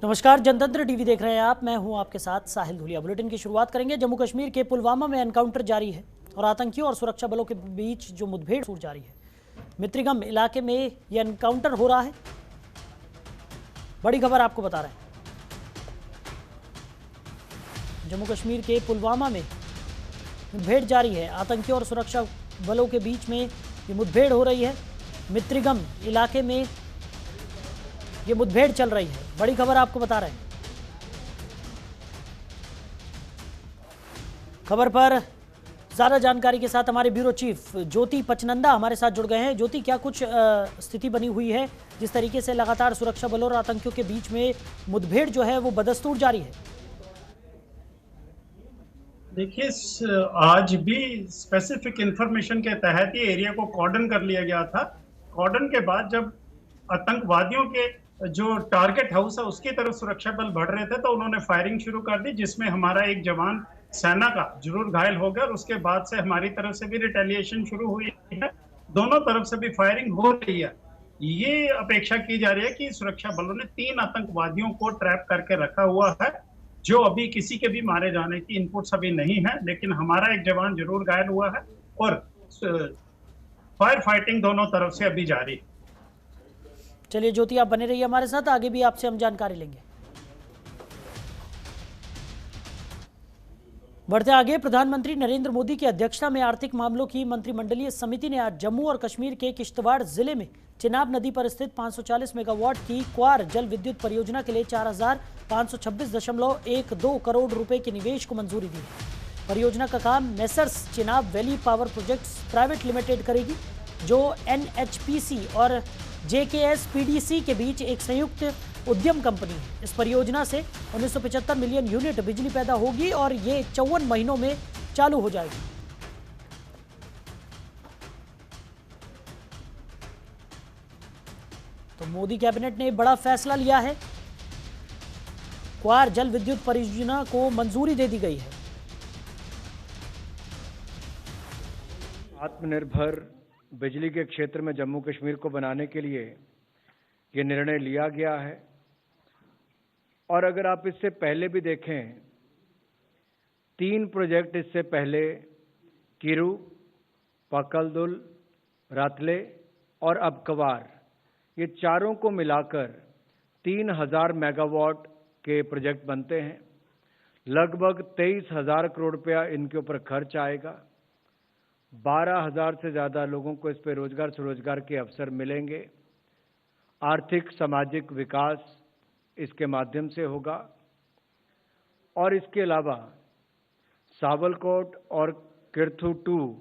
नमस्कार, जनतंत्र टीवी देख रहे हैं आप। मैं हूं आपके साथ साहिल धुलिया। बुलेटिन की शुरुआत करेंगे। जम्मू कश्मीर के पुलवामा में एनकाउंटर जारी है और आतंकियों और सुरक्षा बलों के बीच जो मुठभेड़ जारी है। मित्रिगम इलाके में यह एनकाउंटर हो रहा है। बड़ी खबर आपको बता रहे हैं। जम्मू कश्मीर के पुलवामा में मुठभेड़ जारी है। आतंकियों और सुरक्षा बलों के बीच में ये मुठभेड़ हो रही है। मित्रिगम इलाके में ये मुठभेड़ चल रही है। बड़ी खबर आपको बता रहे हैं। खबर पर ज़्यादा जानकारी के साथ हमारे ब्यूरो चीफ ज्योति पचनंदा हमारे साथ जुड़ गए हैं। ज्योति, क्या कुछ स्थिति बनी हुई है जिस तरीके से लगातार सुरक्षा बलों और आतंकियों के बीच में मुठभेड़ जो है वो बदस्तूर जारी है? देखिए, आज भी स्पेसिफिक इंफॉर्मेशन के तहत ये एरिया को कॉर्डन कर लिया गया था। कॉर्डन के बाद जब आतंकवादियों के जो टारगेट हाउस है उसकी तरफ सुरक्षा बल बढ़ रहे थे तो उन्होंने फायरिंग शुरू कर दी, जिसमें हमारा एक जवान सेना का जरूर घायल हो गया और उसके बाद से हमारी तरफ से भी रिटेलिएशन शुरू हुई है। दोनों तरफ से भी फायरिंग हो रही है। ये अपेक्षा की जा रही है कि सुरक्षा बलों ने 3 आतंकवादियों को ट्रैप करके रखा हुआ है, जो अभी किसी के भी मारे जाने की इनपुट्स अभी नहीं है, लेकिन हमारा एक जवान जरूर घायल हुआ है और फायर फाइटिंग दोनों तरफ से अभी जारी है। चलिए ज्योति, आप बने रहिए हमारे साथ, आगे भी आपसे हम जानकारी लेंगे। बढ़ते आगे, प्रधानमंत्री नरेंद्र मोदी की अध्यक्षता में आर्थिक मामलों की मंत्रिमंडलीय समिति ने आज जम्मू और कश्मीर के किश्तवाड़ जिले में चिनाब नदी पर स्थित 540 मेगावाट की क्वार जल विद्युत परियोजना के लिए 4,526.12 करोड़ रुपए के निवेश को मंजूरी दी। परियोजना का काम messrs Chenab valley power projects private limited करेगी, जो NHPC और JKS-PDC के बीच एक संयुक्त उद्यम कंपनी है। इस परियोजना से 1975 मिलियन यूनिट बिजली पैदा होगी और ये 54 महीनों में चालू हो जाएगी। तो मोदी कैबिनेट ने बड़ा फैसला लिया है। क्वार जल विद्युत परियोजना को मंजूरी दे दी गई है। आत्मनिर्भर बिजली के क्षेत्र में जम्मू कश्मीर को बनाने के लिए ये निर्णय लिया गया है। और अगर आप इससे पहले भी देखें, 3 प्रोजेक्ट इससे पहले किरू, पकलदुल, रातले और अब क्वार, ये चारों को मिलाकर 3000 मेगावाट के प्रोजेक्ट बनते हैं। लगभग 23,000 करोड़ रुपया इनके ऊपर खर्च आएगा। 12,000 से ज़्यादा लोगों को इस पर रोजगार स्वरोजगार के अवसर मिलेंगे। आर्थिक सामाजिक विकास इसके माध्यम से होगा। और इसके अलावा सावलकोट और किरथू 2,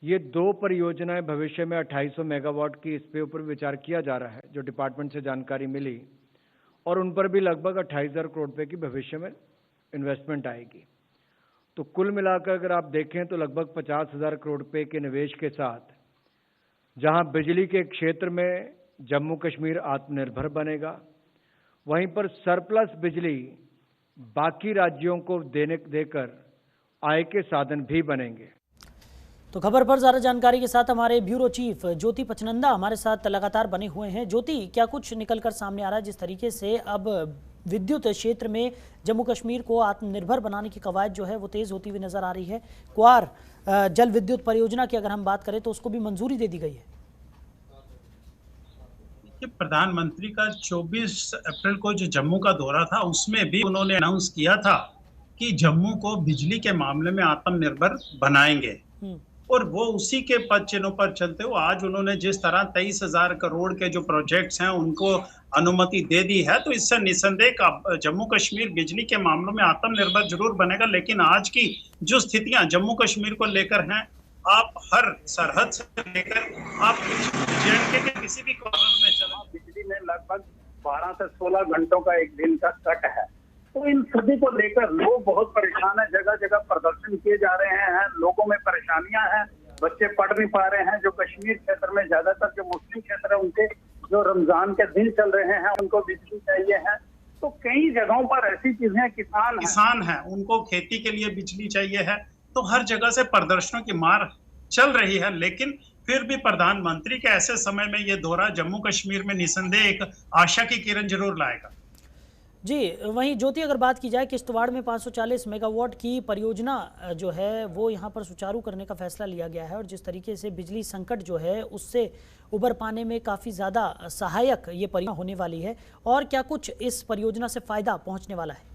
ये 2 परियोजनाएं भविष्य में 2800 मेगावाट की, इस पे ऊपर विचार किया जा रहा है, जो डिपार्टमेंट से जानकारी मिली, और उन पर भी लगभग 28,000 करोड़ रुपए की भविष्य में इन्वेस्टमेंट आएगी। तो कुल मिलाकर अगर आप देखें तो लगभग 50,000 करोड़ रुपए के निवेश के साथ जहां बिजली के क्षेत्र में जम्मू कश्मीर आत्मनिर्भर बनेगा, वहीं पर सरप्लस बिजली बाकी राज्यों को देकर आय के साधन भी बनेंगे। तो खबर पर ज़्यादा जानकारी के साथ हमारे ब्यूरो चीफ ज्योति पचनंदा हमारे साथ लगातार बने हुए हैं। ज्योति, क्या कुछ निकलकर सामने आ रहा है जिस तरीके से अब विद्युत क्षेत्र में जम्मू कश्मीर को आत्मनिर्भर बनाने की कवायद जो है वो तेज़ होती हुई नजर आ रही है? क्वार जल विद्युत परियोजना की अगर हम बात करें तो उसको भी मंजूरी दे दी गई है। प्रधानमंत्री का 24 अप्रैल को जो जम्मू का दौरा था, उसमें भी उन्होंने अनाउंस किया था कि जम्मू को बिजली के मामले में आत्मनिर्भर बनाएंगे, और वो उसी के पद चिन्हों पर चलते हुए आज उन्होंने जिस तरह 23,000 करोड़ के जो प्रोजेक्ट्स हैं उनको अनुमति दे दी है, तो इससे निसंदेह जम्मू कश्मीर बिजली के मामलों में आत्मनिर्भर जरूर बनेगा। लेकिन आज की जो स्थितियां जम्मू कश्मीर को लेकर हैं, आप हर सरहद से लेकर आप JNK के किसी भी कॉर्नर में चलें, बिजली में लगभग 12 से 16 घंटों का एक दिन का कट है। तो इन सभी को लेकर लोग बहुत परेशान हैं। जगह जगह प्रदर्शन किए जा रहे हैं, लोगों में परेशानियां हैं, बच्चे पढ़ नहीं पा रहे हैं। जो कश्मीर क्षेत्र में ज्यादातर जो मुस्लिम क्षेत्र है, उनके जो रमजान के दिन चल रहे हैं, उनको बिजली चाहिए है। तो कई जगहों पर ऐसी चीजें, किसान हैं, उनको खेती के लिए बिजली चाहिए है। तो हर जगह से प्रदर्शनों की मार चल रही है, लेकिन फिर भी प्रधानमंत्री के ऐसे समय में ये दौरा जम्मू कश्मीर में निसंदेह एक आशा की किरण जरूर लाएगा। जी, वहीं ज्योति, अगर बात की जाए किश्तवाड़ में 540 मेगावाट की परियोजना जो है वो यहाँ पर सुचारू करने का फैसला लिया गया है और जिस तरीके से बिजली संकट जो है उससे उबर पाने में काफ़ी ज़्यादा सहायक ये परियोजना होने वाली है, और क्या कुछ इस परियोजना से फ़ायदा पहुँचने वाला है?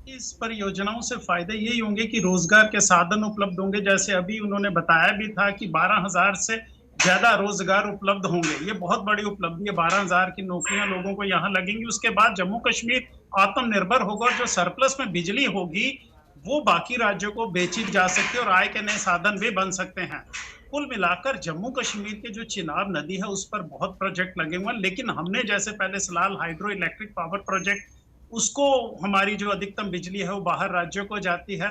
इस परियोजनाओं से फायदे यही होंगे कि रोजगार के साधन उपलब्ध होंगे। जैसे अभी उन्होंने बताया भी था कि 12,000 से ज्यादा रोजगार उपलब्ध होंगे। ये बहुत बड़ी उपलब्धि है, 12,000 की नौकरियां लोगों को यहाँ लगेंगी। उसके बाद जम्मू कश्मीर आत्मनिर्भर होगा और जो सरप्लस में बिजली होगी वो बाकी राज्यों को बेची जा सकती है और आय के नए साधन भी बन सकते हैं। कुल मिलाकर जम्मू कश्मीर के जो चिनाब नदी है उस पर बहुत प्रोजेक्ट लगे हुए हैं, लेकिन हमने जैसे पहले Salal hydro electric power project, उसको हमारी जो अधिकतम बिजली है वो बाहर राज्यों को जाती है।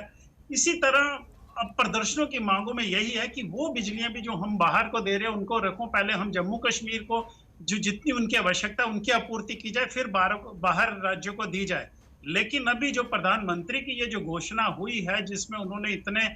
इसी तरह अब प्रदर्शनों की मांगों में यही है कि वो बिजलियां भी जो हम बाहर को दे रहे हैं उनको रखो, पहले हम जम्मू कश्मीर को जो जितनी उनकी आवश्यकता उनकी आपूर्ति की जाए, फिर बाहर राज्यों को दी जाए। लेकिन अभी जो प्रधानमंत्री की ये जो घोषणा हुई है जिसमें उन्होंने इतने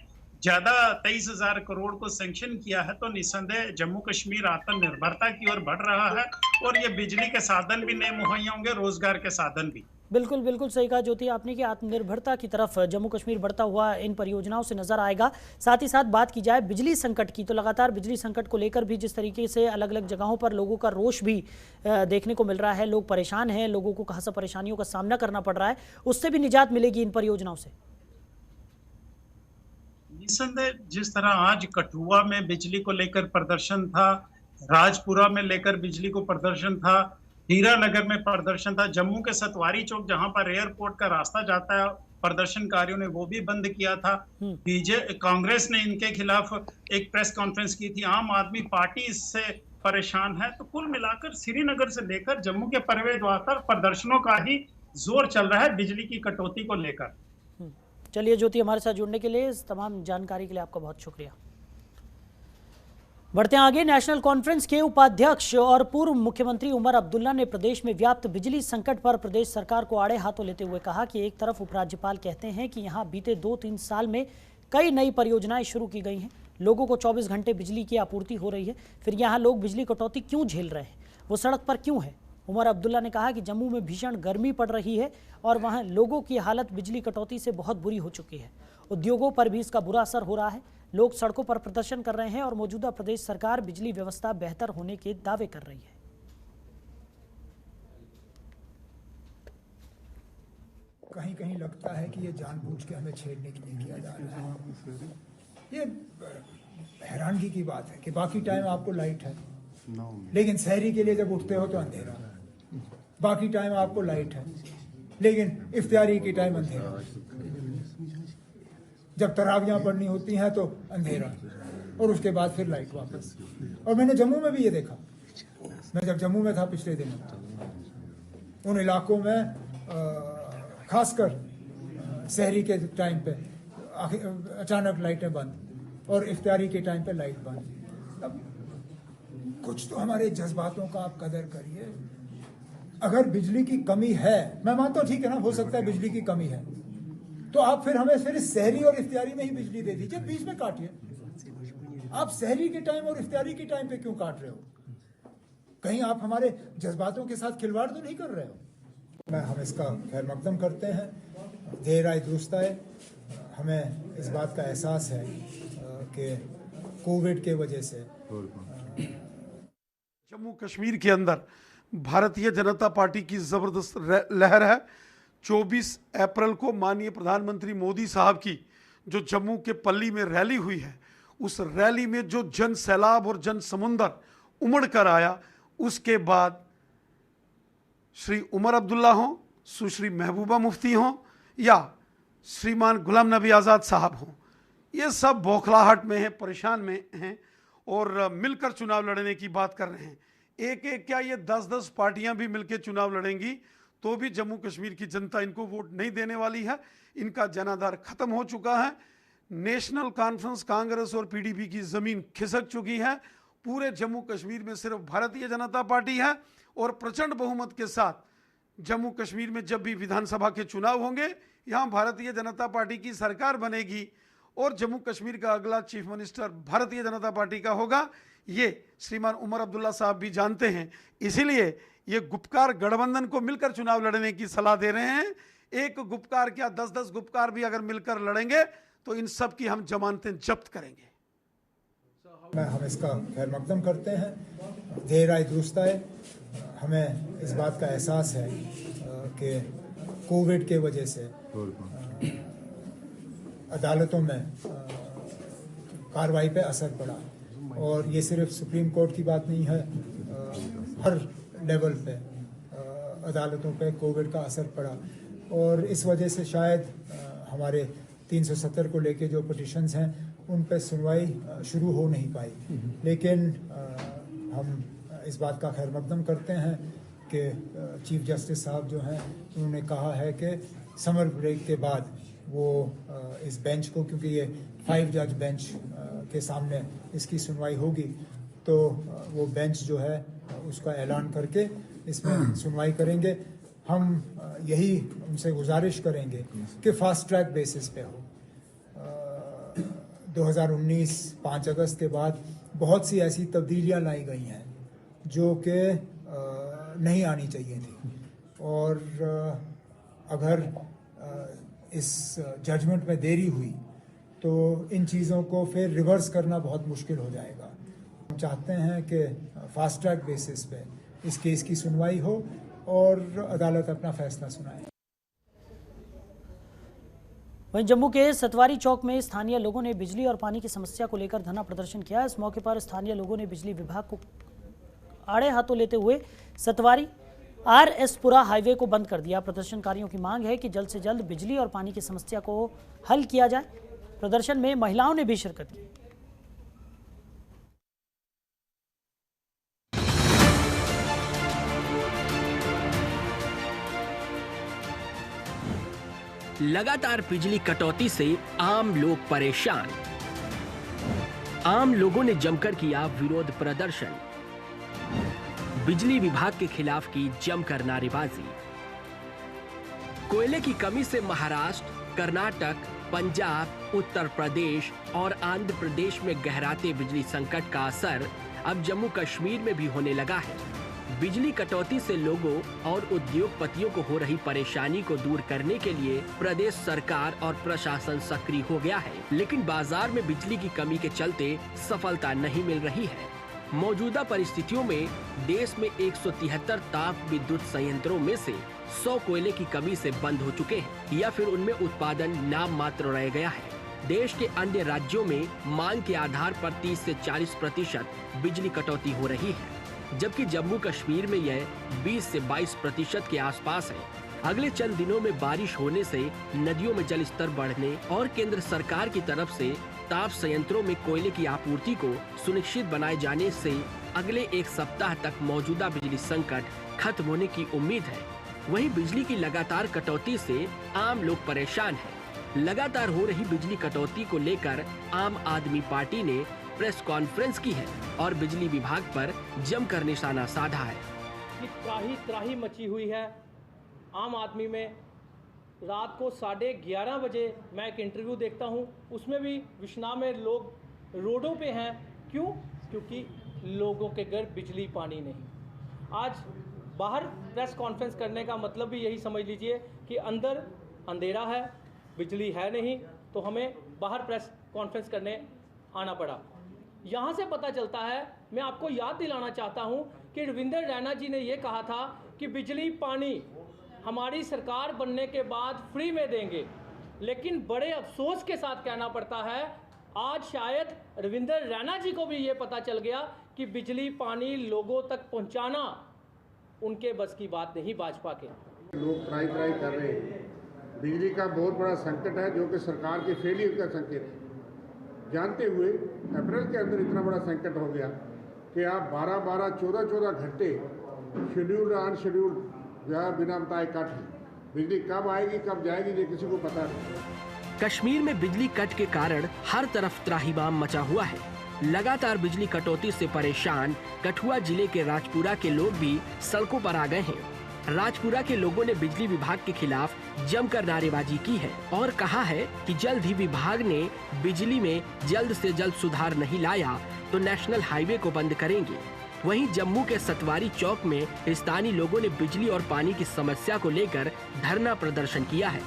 ज्यादा 23,000 करोड़ को सैंक्शन किया है, तो निस्संदेह जम्मू कश्मीर आत्मनिर्भरता की ओर बढ़ रहा है और ये बिजली के साधन भी नए मुहैया होंगे, रोजगार के साधन भी। बिल्कुल बिल्कुल सही कहा ज्योति आपने कि आत्मनिर्भरता की तरफ जम्मू कश्मीर बढ़ता हुआ इन परियोजनाओं से नजर आएगा। साथ ही साथ बात की जाए बिजली संकट की, तो लगातार बिजली संकट को लेकर भी जिस तरीके से अलग अलग जगहों पर लोगों का रोष भी देखने को मिल रहा है, लोग परेशान हैं, लोगों को खासा परेशानियों का सामना करना पड़ रहा है, उससे भी निजात मिलेगी इन परियोजनाओं से। निस्संदेह जिस तरह आज कठुआ में बिजली को लेकर प्रदर्शन था, राजपुरा में लेकर बिजली को प्रदर्शन था, हीरानगर में प्रदर्शन था, जम्मू के सतवारी चौक जहां पर एयरपोर्ट का रास्ता जाता है प्रदर्शनकारियों ने वो भी बंद किया था। कांग्रेस ने इनके खिलाफ एक प्रेस कॉन्फ्रेंस की थी, आम आदमी पार्टी इससे परेशान है। तो कुल मिलाकर श्रीनगर से लेकर जम्मू के प्रवेश द्वार तक प्रदर्शनों का ही जोर चल रहा है बिजली की कटौती को लेकर। चलिए ज्योति, हमारे साथ जुड़ने के लिए, इस तमाम जानकारी के लिए आपका बहुत शुक्रिया। बढ़ते हैं आगे। नेशनल कॉन्फ्रेंस के उपाध्यक्ष और पूर्व मुख्यमंत्री उमर अब्दुल्ला ने प्रदेश में व्याप्त बिजली संकट पर प्रदेश सरकार को आड़े हाथों लेते हुए कहा कि एक तरफ उपराज्यपाल कहते हैं कि यहां बीते 2-3 साल में कई नई परियोजनाएं शुरू की गई हैं, लोगों को 24 घंटे बिजली की आपूर्ति हो रही है, फिर यहाँ लोग बिजली कटौती क्यों झेल रहे हैं, वो सड़क पर क्यों है। उमर अब्दुल्ला ने कहा कि जम्मू में भीषण गर्मी पड़ रही है और वहाँ लोगों की हालत बिजली कटौती से बहुत बुरी हो चुकी है, उद्योगों पर भी इसका बुरा असर हो रहा है, लोग सड़कों पर प्रदर्शन कर रहे हैं और मौजूदा प्रदेश सरकार बिजली व्यवस्था बेहतर होने के दावे कर रही है। कहीं कहीं लगता है कि ये जानबूझ के हमें छेड़ने के लिए किया जा रहा है। ये हैरानगी की बात है कि बाकी टाइम आपको लाइट है, लेकिन शहरी के लिए जब उठते हो तो अंधेरा, बाकी टाइम आपको लाइट है लेकिन इफ्तियारी के टाइम अंधेरा, जब तरावियां पढ़नी होती हैं तो अंधेरा और उसके बाद फिर लाइट वापस। और मैंने जम्मू में भी ये देखा, मैं जब जम्मू में था पिछले दिनों, उन इलाकों में खासकर शहरी के टाइम पे अचानक लाइटें बंद और इफ्तियारी के टाइम पे लाइट बंद। अब कुछ तो हमारे जज्बातों का आप कदर करिए। अगर बिजली की कमी है, मैं मानता हूँ ठीक है ना, हो सकता है बिजली की कमी है, तो आप फिर हमें फिर शहरी और इफ्तियारी में ही बिजली दे दीजिए, बीच में काटिए। आप शहरी के टाइम और इफ्तियारी के टाइम पे क्यों काट रहे हो? कहीं आप हमारे जज्बातों के साथ खिलवाड़ तो नहीं कर रहे हो? हम इसका खैर मकदम करते हैं, देर आए दुरुस्त आए। हमें इस बात का एहसास है कि कोविड के वजह से जम्मू कश्मीर के अंदर भारतीय जनता पार्टी की ज़बरदस्त लहर है। 24 अप्रैल को माननीय प्रधानमंत्री मोदी साहब की जो जम्मू के पल्ली में रैली हुई है, उस रैली में जो जन सैलाब और जन समुंदर उमड़ कर आया, उसके बाद श्री उमर अब्दुल्ला हों, सुश्री महबूबा मुफ्ती हों या श्रीमान गुलाम नबी आज़ाद साहब हों, ये सब बौखलाहट में हैं, परेशान में हैं और मिलकर चुनाव लड़ने की बात कर रहे हैं। एक एक क्या ये 10-10 पार्टियां भी मिलकर चुनाव लड़ेंगी तो भी जम्मू कश्मीर की जनता इनको वोट नहीं देने वाली है। इनका जनाधार खत्म हो चुका है। नेशनल कॉन्फ्रेंस कांग्रेस और पीडीपी की ज़मीन खिसक चुकी है। पूरे जम्मू कश्मीर में सिर्फ भारतीय जनता पार्टी है और प्रचंड बहुमत के साथ जम्मू कश्मीर में जब भी विधानसभा के चुनाव होंगे, यहाँ भारतीय जनता पार्टी की सरकार बनेगी और जम्मू कश्मीर का अगला chief minister Bharatiya Janata party का होगा। ये श्रीमान उमर अब्दुल्ला साहब भी जानते हैं, इसीलिए ये गुपकार गठबंधन को मिलकर चुनाव लड़ने की सलाह दे रहे हैं। एक गुपकार क्या 10-10 गुपकार भी अगर मिलकर लड़ेंगे तो इन सब की हम जमानतें जब्त करेंगे। हम इसका खैर मकदम करते हैं। देर आए दुरुस्त आए। हमें इस बात का एहसास है कि कोविड के वजह से अदालतों में कार्रवाई पे असर पड़ा, और ये सिर्फ सुप्रीम कोर्ट की बात नहीं है, हर लेवल पे अदालतों पे कोविड का असर पड़ा, और इस वजह से शायद हमारे 370 को लेके जो पिटिशंस हैं उन पे सुनवाई शुरू हो नहीं पाई। लेकिन हम इस बात का खैर मकदम करते हैं कि चीफ जस्टिस साहब जो हैं उन्होंने कहा है कि समर ब्रेक के बाद वो इस बेंच को, क्योंकि ये 5 जज बेंच के सामने इसकी सुनवाई होगी, तो वो बेंच जो है उसका ऐलान करके इसमें सुनवाई करेंगे। हम यही उनसे गुजारिश करेंगे कि फास्ट ट्रैक बेसिस पे हो। 2019 5 अगस्त के बाद बहुत सी ऐसी तब्दीलियां लाई गई हैं जो कि नहीं आनी चाहिए थी, और अगर इस जजमेंट में देरी हुई तो इन चीज़ों को फिर रिवर्स करना बहुत मुश्किल हो जाएगा। हम चाहते हैं कि फास्ट ट्रैक बेसिस पे इस केस की सुनवाई हो और अदालत अपना फैसला सुनाए। वहीं जम्मू के सतवारी चौक में स्थानीय लोगों ने बिजली और पानी की समस्या को लेकर धरना प्रदर्शन किया। इस मौके पर स्थानीय लोगों ने बिजली विभाग को आड़े हाथों लेते हुए सतवारी RS पुरा हाईवे को बंद कर दिया। प्रदर्शनकारियों की मांग है कि जल्द से जल्द बिजली और पानी की समस्या को हल किया जाए। प्रदर्शन में महिलाओं ने भी शिरकत की। लगातार बिजली कटौती से आम लोग परेशान। आम लोगों ने जमकर किया विरोध प्रदर्शन। बिजली विभाग के खिलाफ की जमकर नारेबाजी। कोयले की कमी से महाराष्ट्र, कर्नाटक, पंजाब, उत्तर प्रदेश और आंध्र प्रदेश में गहराते बिजली संकट का असर अब जम्मू कश्मीर में भी होने लगा है। बिजली कटौती से लोगों और उद्योगपतियों को हो रही परेशानी को दूर करने के लिए प्रदेश सरकार और प्रशासन सक्रिय हो गया है, लेकिन बाजार में बिजली की कमी के चलते सफलता नहीं मिल रही है। मौजूदा परिस्थितियों में देश में 173 ताप विद्युत संयंत्रों में से 100 कोयले की कमी से बंद हो चुके हैं या फिर उनमें उत्पादन नाम मात्र रह गया है। देश के अन्य राज्यों में मांग के आधार पर 30 से 40% बिजली कटौती हो रही है, जबकि जम्मू कश्मीर में यह 20 से 22% के आसपास है। अगले चंद दिनों में बारिश होने से नदियों में जल स्तर बढ़ने और केंद्र सरकार की तरफ से ताप संयंत्रों में कोयले की आपूर्ति को सुनिश्चित बनाए जाने से अगले एक सप्ताह तक मौजूदा बिजली संकट खत्म होने की उम्मीद है। वहीं बिजली की लगातार कटौती से आम लोग परेशान हैं। लगातार हो रही बिजली कटौती को लेकर आम आदमी पार्टी ने प्रेस कॉन्फ्रेंस की है और बिजली विभाग पर जमकर निशाना साधा है। त्राही मची हुई है आम आदमी में। रात को 11:30 बजे मैं एक इंटरव्यू देखता हूं, उसमें भी विश्ना में लोग रोडों पे हैं। क्यों? क्योंकि लोगों के घर बिजली पानी नहीं। आज बाहर प्रेस कॉन्फ्रेंस करने का मतलब भी यही समझ लीजिए कि अंदर अंधेरा है, बिजली है नहीं, तो हमें बाहर प्रेस कॉन्फ्रेंस करने आना पड़ा। यहाँ से पता चलता है, मैं आपको याद दिलाना चाहता हूँ कि रविंदर रैना जी ने ये कहा था कि बिजली पानी हमारी सरकार बनने के बाद फ्री में देंगे, लेकिन बड़े अफसोस के साथ कहना पड़ता है आज शायद रविंदर रैना जी को भी ये पता चल गया कि बिजली पानी लोगों तक पहुंचाना उनके बस की बात नहीं भाजपा के। लोग ट्राई कर रहे हैं। बिजली का बहुत बड़ा संकट है जो कि सरकार के फेलियर का संकेत है। जानते हुए अप्रैल के अंदर इतना बड़ा संकट हो गया कि आप 12-12, 14-14 घंटे शेड्यूल्ड अनशेड्यूल्ड बिना बताए कट है। बिजली कब आएगी कब जाएगी ये किसी को पता नहीं। कश्मीर में बिजली कट के कारण हर तरफ त्राहिमाम मचा हुआ है। लगातार बिजली कटौती से परेशान कठुआ जिले के राजपुरा के लोग भी सड़कों पर आ गए हैं। राजपुरा के लोगों ने बिजली विभाग के खिलाफ जमकर नारेबाजी की है और कहा है कि जल्द ही विभाग ने बिजली में जल्द से जल्द सुधार नहीं लाया तो नेशनल हाईवे को बंद करेंगे। वहीं जम्मू के सतवारी चौक में स्थानीय लोगों ने बिजली और पानी की समस्या को लेकर धरना प्रदर्शन किया है।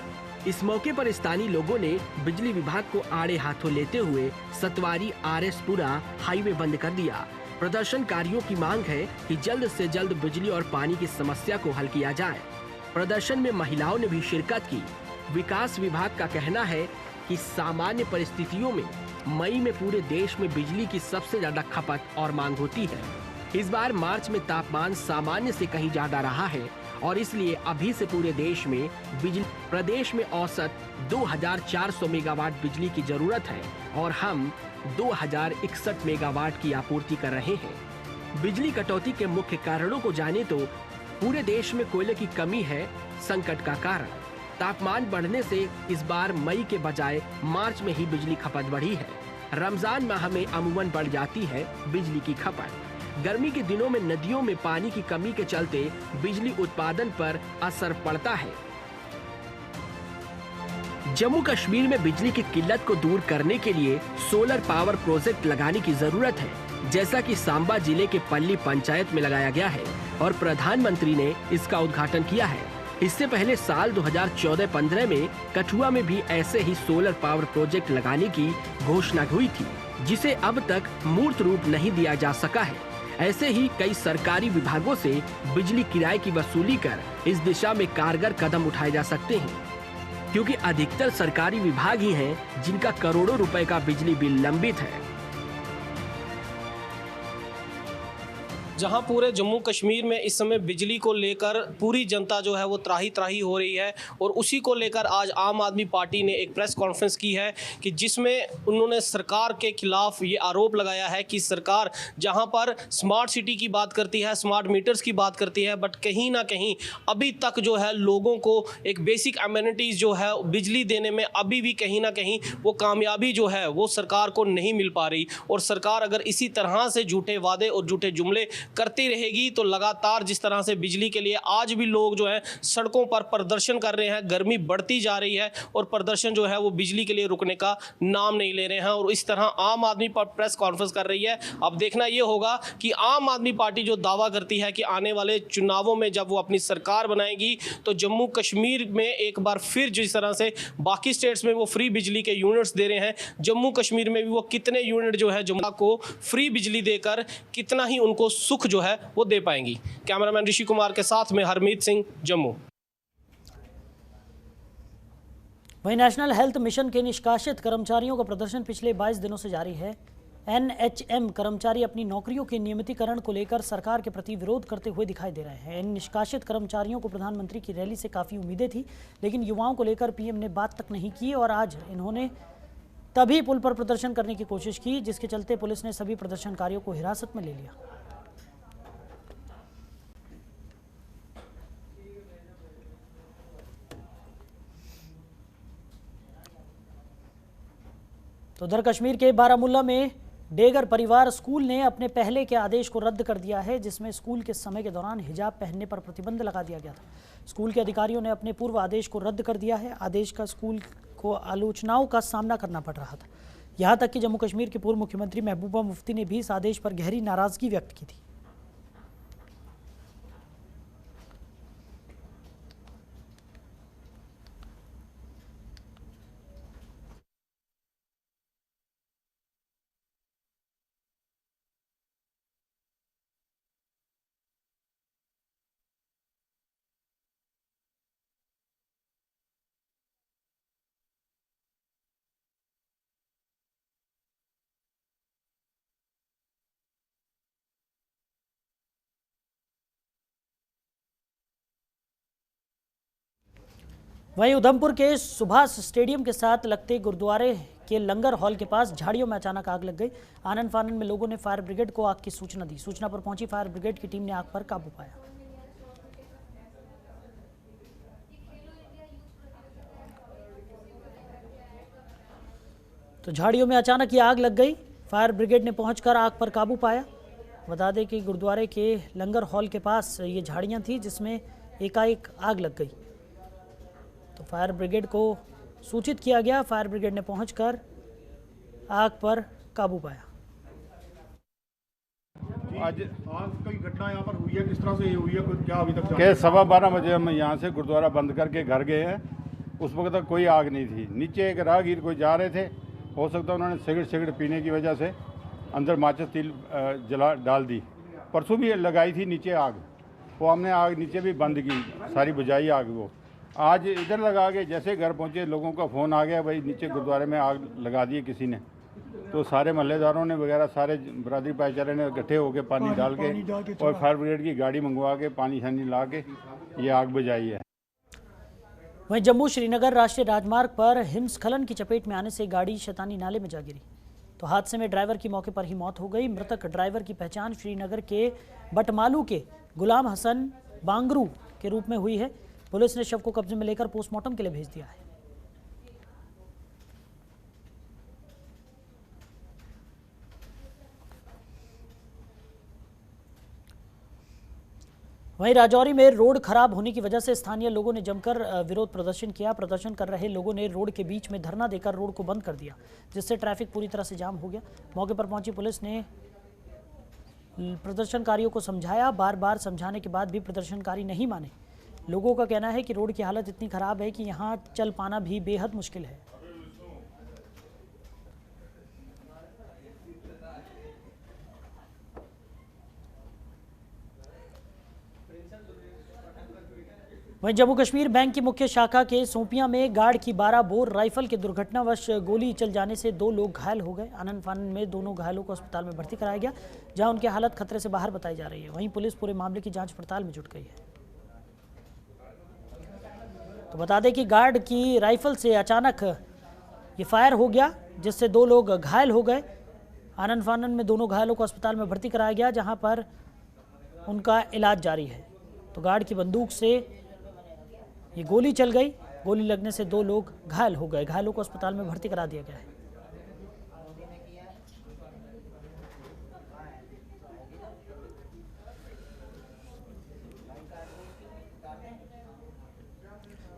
इस मौके पर स्थानीय लोगों ने बिजली विभाग को आड़े हाथों लेते हुए सतवारी RS-पुरा हाईवे बंद कर दिया। प्रदर्शनकारियों की मांग है कि जल्द से जल्द बिजली और पानी की समस्या को हल किया जाए। प्रदर्शन में महिलाओं ने भी शिरकत की। विकास विभाग का कहना है कि सामान्य परिस्थितियों में मई में पूरे देश में बिजली की सबसे ज्यादा खपत और मांग होती है। इस बार मार्च में तापमान सामान्य से कहीं ज्यादा रहा है और इसलिए अभी से पूरे देश में प्रदेश में औसत 2400 मेगावाट बिजली की जरूरत है और हम 2061 मेगावाट की आपूर्ति कर रहे हैं। बिजली कटौती के मुख्य कारणों को जाने तो पूरे देश में कोयले की कमी है संकट का कारण। तापमान बढ़ने से इस बार मई के बजाय मार्च में ही बिजली खपत बढ़ी है। रमजान माह में अमूमन बढ़ जाती है बिजली की खपत। गर्मी के दिनों में नदियों में पानी की कमी के चलते बिजली उत्पादन पर असर पड़ता है। जम्मू कश्मीर में बिजली की किल्लत को दूर करने के लिए सोलर पावर प्रोजेक्ट लगाने की जरूरत है, जैसा कि सांबा जिले के पल्ली पंचायत में लगाया गया है और प्रधानमंत्री ने इसका उद्घाटन किया है। इससे पहले साल 2014-15 में कठुआ में भी ऐसे ही सोलर पावर प्रोजेक्ट लगाने की घोषणा हुई थी, जिसे अब तक मूर्त रूप नहीं दिया जा सका है। ऐसे ही कई सरकारी विभागों से बिजली किराए की वसूली कर इस दिशा में कारगर कदम उठाए जा सकते हैं, क्योंकि अधिकतर सरकारी विभाग ही हैं जिनका करोड़ों रुपए का बिजली बिल लंबित है। जहां पूरे जम्मू कश्मीर में इस समय बिजली को लेकर पूरी जनता जो है वो त्राही त्राही हो रही है और उसी को लेकर आज आम आदमी पार्टी ने एक प्रेस कॉन्फ्रेंस की है कि जिसमें उन्होंने सरकार के खिलाफ ये आरोप लगाया है कि सरकार जहां पर स्मार्ट सिटी की बात करती है, स्मार्ट मीटर्स की बात करती है, बट कहीं ना कहीं अभी तक जो है लोगों को एक बेसिक एमिनिटीज़ जो है बिजली देने में अभी भी कहीं ना कहीं वो कामयाबी जो है वो सरकार को नहीं मिल पा रही। और सरकार अगर इसी तरह से झूठे वादे और झूठे जुमले करती रहेगी तो लगातार जिस तरह से बिजली के लिए आज भी लोग जो है सड़कों पर प्रदर्शन कर रहे हैं, गर्मी बढ़ती जा रही है और प्रदर्शन जो है वो बिजली के लिए रुकने का नाम नहीं ले रहे हैं। और इस तरह आम आदमी पर प्रेस कॉन्फ्रेंस कर रही है। अब देखना ये होगा कि आम आदमी पार्टी जो दावा करती है कि आने वाले चुनावों में जब वो अपनी सरकार बनाएगी तो जम्मू कश्मीर में एक बार फिर जिस तरह से बाकी स्टेट्स में वो फ्री बिजली के यूनिट्स दे रहे हैं, जम्मू कश्मीर में भी वो कितने यूनिट जो है जम्मू को फ्री बिजली देकर कितना ही उनको सुख जो है वो दे पाएंगी। कैमरामैन ऋषि कुमार के साथ में हरमीत सिंह, जम्मू। वहीं नेशनल हेल्थ मिशन के निष्कासित कर्मचारियों का प्रदर्शन पिछले 22 दिनों से जारी है। NHM कर्मचारी अपनी नौकरियों के नियमितीकरण को लेकर सरकार के प्रति विरोध करते हुए दिखाई दे रहे हैं। इन निष्कासित कर्मचारियों को प्रधानमंत्री की रैली से काफ़ी उम्मीदें थी, लेकिन युवाओं को लेकर PM ने बात तक नहीं की और आज इन्होंने तभी पुल पर प्रदर्शन करने की कोशिश की, जिसके चलते पुलिस ने सभी प्रदर्शनकारियों को हिरासत में ले लिया। तो उधर कश्मीर के बारामुल्ला में डेगर परिवार स्कूल ने अपने पहले के आदेश को रद्द कर दिया है, जिसमें स्कूल के समय के दौरान हिजाब पहनने पर प्रतिबंध लगा दिया गया था। स्कूल के अधिकारियों ने अपने पूर्व आदेश को रद्द कर दिया है। आदेश का स्कूल को आलोचनाओं का सामना करना पड़ रहा था। यहाँ तक कि जम्मू कश्मीर के पूर्व मुख्यमंत्री महबूबा मुफ्ती ने भी इस आदेश पर गहरी नाराजगी व्यक्त की थी। वहीं उधमपुर के सुभाष स्टेडियम के साथ लगते गुरुद्वारे के लंगर हॉल के पास झाड़ियों में अचानक आग लग गई। आनन फानन में लोगों ने फायर ब्रिगेड को आग की सूचना दी। सूचना पर पहुंची फायर ब्रिगेड की टीम ने आग पर काबू पाया। तो झाड़ियों में अचानक ये आग लग गई। फायर ब्रिगेड ने पहुंचकर आग पर काबू पाया। बता दें कि गुरुद्वारे के लंगर हॉल के पास ये झाड़ियां थी, जिसमें एकाएक आग लग गई। तो फायर ब्रिगेड को सूचित किया गया। फायर ब्रिगेड ने पहुंचकर आग पर काबू पाया। आज कोई घटना यहाँ पर हुई है, किस तरह से ये हुई है, क्या अभी तक? के 12:15 बजे हम यहाँ से गुरुद्वारा बंद करके घर गए हैं। उस वक्त तक कोई आग नहीं थी। नीचे एक राहगीर कोई जा रहे थे, हो सकता है उन्होंने सिगरेट पीने की वजह से अंदर माचिस तेल जला डाल दी। परसों भी लगाई थी नीचे आग, वो हमने आग नीचे भी बंद की, सारी बुझाई आग वो। आज इधर लगा के जैसे घर पहुँचे लोगों का फ़ोन आ गया, भाई नीचे गुरुद्वारे में आग लगा दी किसी ने। तो सारे महल्लेदारों ने वगैरह सारे बरादरी भाईचारे ने इकट्ठे होकर पानी डाल के और फायर ब्रिगेड की गाड़ी मंगवा के पानी शानी ला के ये आग बुझाई है। वहीं जम्मू श्रीनगर राष्ट्रीय राजमार्ग पर हिमस्खलन की चपेट में आने से गाड़ी शैतानी नाले में जा गिरी। तो हादसे में ड्राइवर की मौके पर ही मौत हो गई। मृतक ड्राइवर की पहचान श्रीनगर के बटमालू के गुलाम हसन बांगरू के रूप में हुई है। पुलिस ने शव को कब्जे में लेकर पोस्टमार्टम के लिए भेज दिया है। वहीं राजौरी में रोड खराब होने की वजह से स्थानीय लोगों ने जमकर विरोध प्रदर्शन किया। प्रदर्शन कर रहे लोगों ने रोड के बीच में धरना देकर रोड को बंद कर दिया, जिससे ट्रैफिक पूरी तरह से जाम हो गया। मौके पर पहुंची पुलिस ने प्रदर्शनकारियों को समझाया। बार बार समझाने के बाद भी प्रदर्शनकारी नहीं माने। लोगों का कहना है कि रोड की हालत इतनी खराब है कि यहाँ चल पाना भी बेहद मुश्किल है। वहीं जम्मू कश्मीर बैंक की मुख्य शाखा के सोपियां में गार्ड की 12 बोर राइफल के दुर्घटनावश गोली चल जाने से 2 लोग घायल हो गए। आनंद फानन में दोनों घायलों को अस्पताल में भर्ती कराया गया, जहां उनकी हालत खतरे से बाहर बताई जा रही है। वहीं पुलिस पूरे मामले की जांच पड़ताल में जुट गई है। तो बता दें कि गार्ड की राइफल से अचानक ये फायर हो गया, जिससे 2 लोग घायल हो गए। आनंद फानन में दोनों घायलों को अस्पताल में भर्ती कराया गया, जहाँ पर उनका इलाज जारी है। तो गार्ड की बंदूक से ये गोली चल गई। गोली लगने से 2 लोग घायल हो गए। घायलों को अस्पताल में भर्ती करा दिया गया है।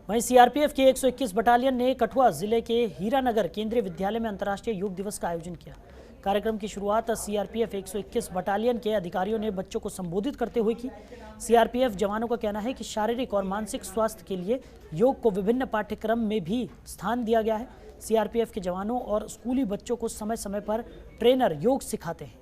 वहीं सीआरपीएफ के 121 बटालियन ने कठुआ जिले के हीरानगर केंद्रीय विद्यालय में अंतर्राष्ट्रीय योग दिवस का आयोजन किया। कार्यक्रम की शुरुआत सीआरपीएफ 121 बटालियन के अधिकारियों ने बच्चों को संबोधित करते हुए की। सीआरपीएफ जवानों का कहना है कि शारीरिक और मानसिक स्वास्थ्य के लिए योग को विभिन्न पाठ्यक्रम में भी स्थान दिया गया है। सीआरपीएफ के जवानों और स्कूली बच्चों को समय समय पर ट्रेनर योग सिखाते हैं।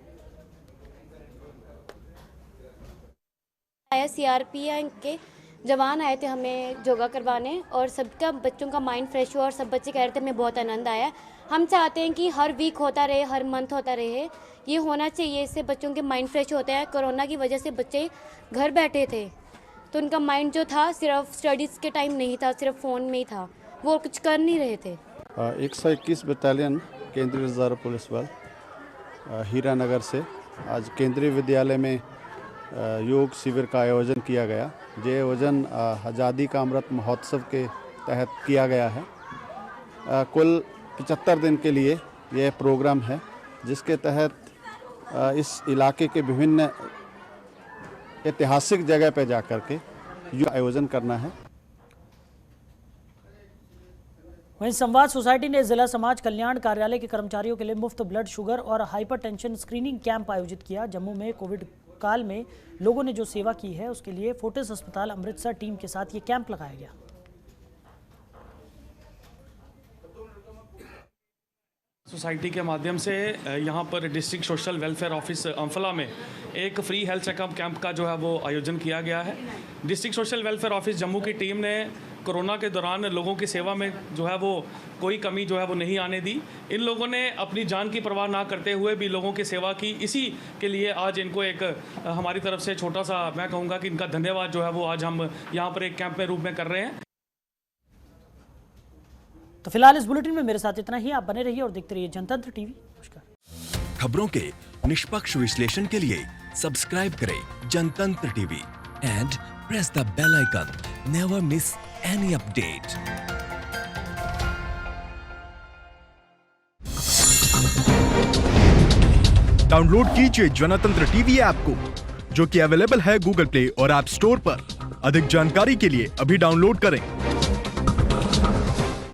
सीआरपीएफ के जवान आए थे हमें योगा करवाने, और सबका बच्चों का माइंड फ्रेश हुआ और सब बच्चे कह रहे थे हमें बहुत आनंद आया। हम चाहते हैं कि हर वीक होता रहे, हर मंथ होता रहे, ये होना चाहिए। इससे बच्चों के माइंड फ्रेश होते हैं। कोरोना की वजह से बच्चे घर बैठे थे, तो उनका माइंड जो था सिर्फ स्टडीज़ के टाइम नहीं था, सिर्फ फ़ोन में ही था, वो कुछ कर नहीं रहे थे। 121 बटालियन केंद्रीय रिजर्व पुलिस बल हीरानगर से आज केंद्रीय विद्यालय में योग शिविर का आयोजन किया गया। ये आयोजन आज़ादी का अमृत महोत्सव के तहत किया गया है। कुल 75 दिन के लिए यह प्रोग्राम है, जिसके तहत इस इलाके के विभिन्न ऐतिहासिक जगह पर जाकर के योग आयोजन करना है। वहीं संवाद सोसाइटी ने जिला समाज कल्याण कार्यालय के कर्मचारियों के लिए मुफ्त ब्लड शुगर और हाइपरटेंशन स्क्रीनिंग कैंप आयोजित किया। जम्मू में कोविड काल में लोगों ने जो सेवा की है, उसके लिए फोर्टिस अस्पताल अमृतसर टीम के साथ ये कैंप लगाया गया। सोसाइटी के माध्यम से यहाँ पर district social welfare office Amphala में एक फ्री हेल्थ चेकअप कैंप का जो है वो आयोजन किया गया है। District social welfare office Jammu की टीम ने कोरोना के दौरान लोगों की सेवा में जो है वो कोई कमी जो है वो नहीं आने दी। इन लोगों ने अपनी जान की परवाह ना करते हुए भी लोगों की सेवा की। इसी के लिए आज इनको एक हमारी तरफ से छोटा सा मैं कहूँगा कि इनका धन्यवाद जो है वो आज हम यहाँ पर एक कैंप में रूप में कर रहे हैं। तो फिलहाल इस बुलेटिन में मेरे साथ इतना ही। आप बने रहिए और देखते रहिए जनतंत्र टीवी। नमस्कार। खबरों के निष्पक्ष विश्लेषण के लिए सब्सक्राइब करें Jantantra TV and press the bell icon. Never miss any update. Download कीजिए जनतंत्र टीवी ऐप को, जो कि अवेलेबल है गूगल प्ले और ऐप स्टोर पर। अधिक जानकारी के लिए अभी डाउनलोड करें।